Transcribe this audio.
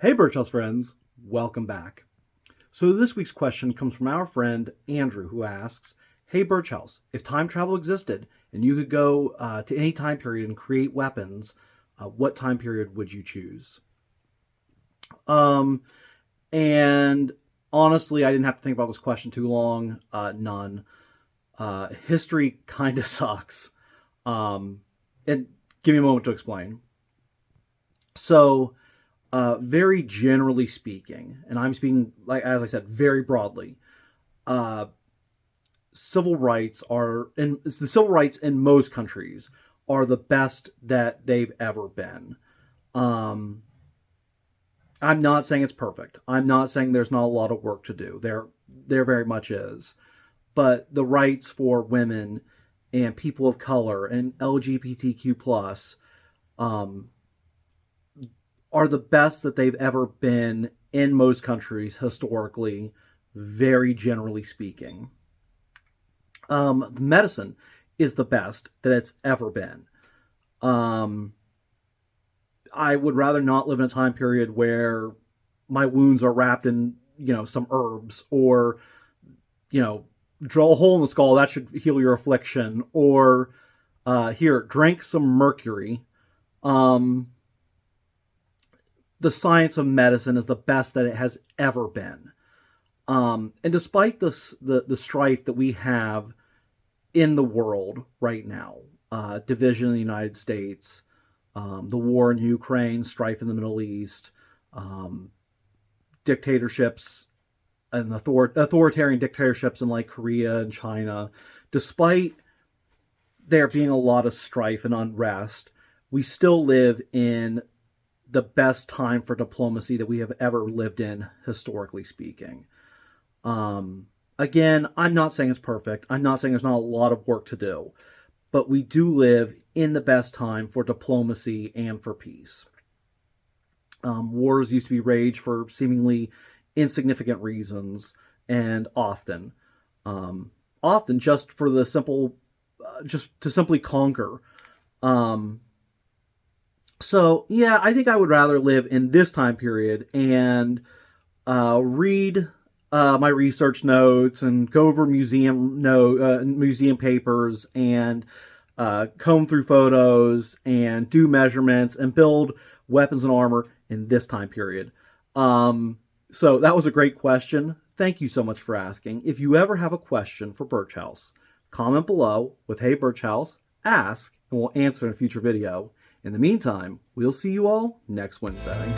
Hey Birchouse friends, welcome back. So this week's question comes from our friend Andrew, who asks, Hey Birchouse, if time travel existed and you could go to any time period and create weapons, what time period would you choose? Um, and honestly, I didn't have to think about this question too long. None. History kind of sucks. Um, and give me a moment to explain. So, very generally speaking, and I'm speaking, like as I said, very broadly, uh, civil rights are, and the civil rights in most countries are the best that they've ever been. Um, I'm not saying it's perfect. I'm not saying there's not a lot of work to do. There very much is, but the rights for women and people of color and LGBTQ plus um, are the best that they've ever been in most countries historically, very generally speaking. The medicine is the best that it's ever been. Um, I would rather not live in a time period where my wounds are wrapped in, some herbs or, you know, drill a hole in the skull, that should heal your affliction, or here, drink some mercury. Um, the science of medicine is the best that it has ever been. And despite the strife that we have in the world right now, division in the United States, the war in Ukraine, strife in the Middle East, um, dictatorships and authoritarian dictatorships in like Korea and China, despite there being a lot of strife and unrest, we still live in the best time for diplomacy that we have ever lived in, historically speaking. Um, Again, I'm not saying it's perfect. I'm not saying there's not a lot of work to do, but we do live in the best time for diplomacy and for peace. Wars used to be raged for seemingly insignificant reasons, and often just for the simple, just to simply conquer. Um, so yeah, I think I would rather live in this time period and read my research notes and go over museum papers and comb through photos and do measurements and build weapons and armor in this time period. So that was a great question. Thank you so much for asking. If you ever have a question for Birchhouse, comment below with Hey Birchhouse, ask, and we'll answer in a future video. In the meantime, we'll see you all next Wednesday.